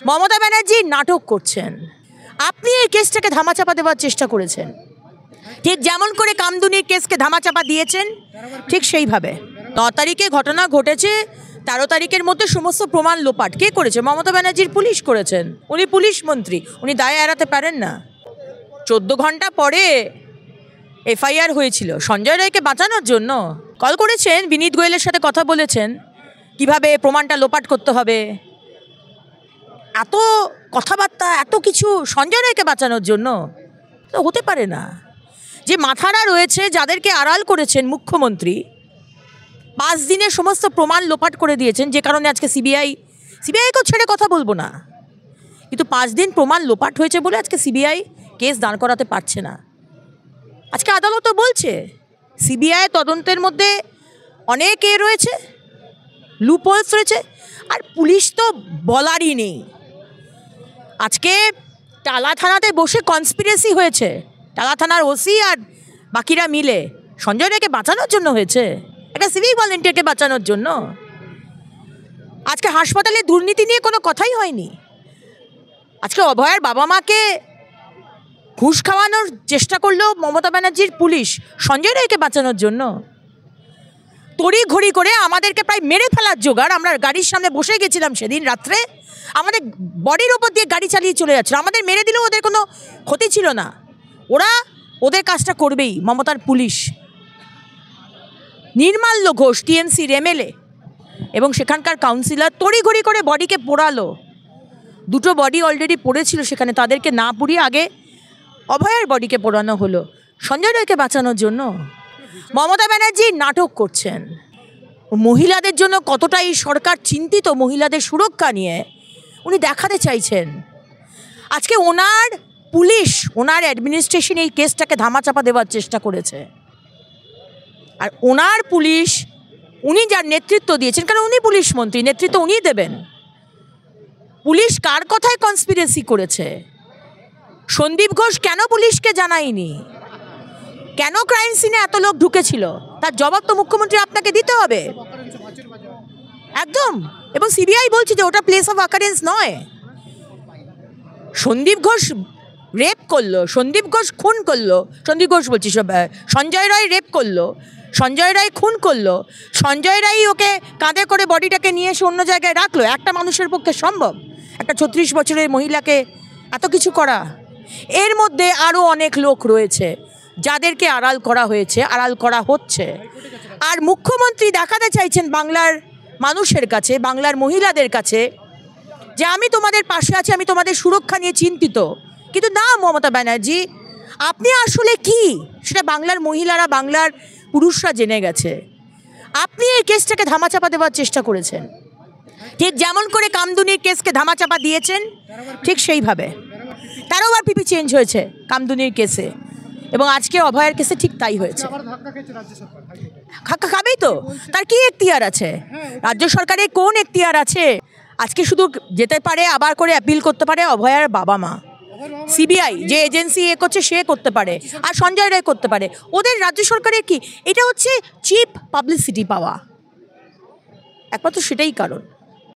মমতা ব্যানার্জি নাটক করছেন। আপনি এই কেসটাকে ধামাচাপা দেওয়ার চেষ্টা করেছেন, ঠিক যেমন করে কামদুনির কেসকে ধামাচাপা দিয়েছেন, ঠিক সেইভাবে 9 তারিখে ঘটনা ঘটেছে, 13 তারিখের মধ্যে সমস্ত প্রমাণ লোপাট কে করেছে? মমতা ব্যানার্জির পুলিশ করেছেন। উনি পুলিশ মন্ত্রী, উনি দায় এড়াতে পারেন না। 14 ঘন্টা পরে এফআইআর হয়েছিল সঞ্জয় রায়কে বাঁচানোর জন্য। কল করেছেন, বিনীত গোয়েলের সাথে কথা বলেছেন কিভাবে প্রমাণটা লোপাট করতে হবে। এত কথাবার্তা, এত কিছু সঞ্জয় রায়কে বাঁচানোর জন্য তো হতে পারে না। যে মাথারা রয়েছে, যাদেরকে আড়াল করেছেন মুখ্যমন্ত্রী, 5 দিনে সমস্ত প্রমাণ লোপাট করে দিয়েছেন, যে কারণে আজকে সিবিআইকেও ছেড়ে কথা বলবো না, কিন্তু 5 দিন প্রমাণ লোপাট হয়েছে বলে আজকে সিবিআই কেস দাঁড় করাতে পারছে না। আজকে আদালতও বলছে সিবিআই তদন্তের মধ্যে অনেক রয়েছে, লুপহোলস রয়েছে, আর পুলিশ তো বলারই নেই। আজকে টালা থানাতে বসে কনস্পিরেসি হয়েছে, টালা থানার ওসি আর বাকিরা মিলে সঞ্জয় রায়কে বাঁচানোর জন্য হয়েছে, একটা সিভিক ভলেন্টিয়ারকে বাঁচানোর জন্য। আজকে হাসপাতালে দুর্নীতি নিয়ে কোনো কথাই হয়নি। আজকে অভয়ার বাবা মাকে ঘুষ খাওয়ানোর চেষ্টা করলো মমতা ব্যানার্জির পুলিশ সঞ্জয় রায়কে বাঁচানোর জন্য। তড়ি ঘড়ি করে আমাদেরকে প্রায় মেরে ফেলার জোগাড়। আমরা গাড়ির সামনে বসে গেছিলাম সেদিন রাত্রে, আমাদের বডির ওপর দিয়ে গাড়ি চালিয়ে চলে যাচ্ছিল। আমাদের মেরে দিলেও ওদের কোনো ক্ষতি ছিল না, ওরা ওদের কাজটা করবেই। মমতার পুলিশ, নির্মাল্য ঘোষ টিএমসির এমএলএ এবং সেখানকার কাউন্সিলর তড়িঘড়ি করে বডিকে পোড়ালো। 2টো বডি অলরেডি পড়েছিল সেখানে, তাদেরকে না পুড়িয়ে আগে অভয়ের বডিকে পোড়ানো হলো সঞ্জয় রায়কে বাঁচানোর জন্য। মমতা ব্যানার্জি নাটক করছেন। মহিলাদের জন্য কতটা এই সরকার চিন্তিত, মহিলাদের সুরক্ষা নিয়ে উনি দেখাতে চাইছেন। আজকে ওনার পুলিশ, ওনার অ্যাডমিনিস্ট্রেশন এই কেসটাকে ধামাচাপা দেওয়ার চেষ্টা করেছে। আর ওনার পুলিশ, উনি যার নেতৃত্ব দিয়েছেন, কারণ উনি পুলিশ মন্ত্রী, নেতৃত্ব উনিই দেবেন। পুলিশ কার কথায় কনস্পিরেসি করেছে? সন্দীপ ঘোষ কেন পুলিশকে জানায়নি? কেন ক্রাইম সিনে এত লোক ঢুকেছিল? তার জবাব তো মুখ্যমন্ত্রী আপনাকে দিতে হবে একদম। এবং সিবিআই বলছে যে ওটা প্লেস অফ অকারেন্স নয়। সন্দীপ ঘোষ রেপ করলো, সন্দীপ ঘোষ খুন করলো, সন্দীপ ঘোষ বলছি সঞ্জয় রায় রেপ করলো, সঞ্জয় রায় খুন করলো, সঞ্জয় রায় ওকে কাঁধে করে বডিটাকে নিয়ে এসে অন্য জায়গায় রাখলো। একটা মানুষের পক্ষে সম্ভব একটা 36 বছরের মহিলাকে এত কিছু করা? এর মধ্যে আরও অনেক লোক রয়েছে যাদেরকে আড়াল করা হয়েছে, আড়াল করা হচ্ছে। আর মুখ্যমন্ত্রী দেখাতে চাইছেন বাংলার মানুষের কাছে, বাংলার মহিলাদের কাছে, যে আমি তোমাদের পাশে আছি, আমি তোমাদের সুরক্ষা নিয়ে চিন্তিত। কিন্তু না মমতা ব্যানার্জি, আপনি আসলে কি সেটা বাংলার মহিলারা, বাংলার পুরুষরা জেনে গেছে। আপনি এই কেসটাকে ধামাচাপা দেওয়ার চেষ্টা করেছেন, ঠিক যেমন করে কামদুনির কেসকে ধামাচাপা দিয়েছেন, ঠিক সেইভাবে 13 বার পিপি চেঞ্জ হয়েছে কামদুনির কেসে, এবং আজকে অভয়ের কেসে ঠিক তাই হয়েছে। ধাক্কা খাবেই তো, তার কি এখতিয়ার আছে? রাজ্য সরকারের কোন এখতিয়ার আছে? আজকে শুধু যেতে পারে, আবার করে অ্যাপিল করতে পারে অভয়ার বাবা মা। সিবিআই যে এজেন্সি করছে সে করতে পারে, আর সঞ্জয় রায় করতে পারে। ওদের রাজ্য সরকারের কি? এটা হচ্ছে চিপ পাবলিসিটি পাওয়া, একমাত্র সেটাই কারণ।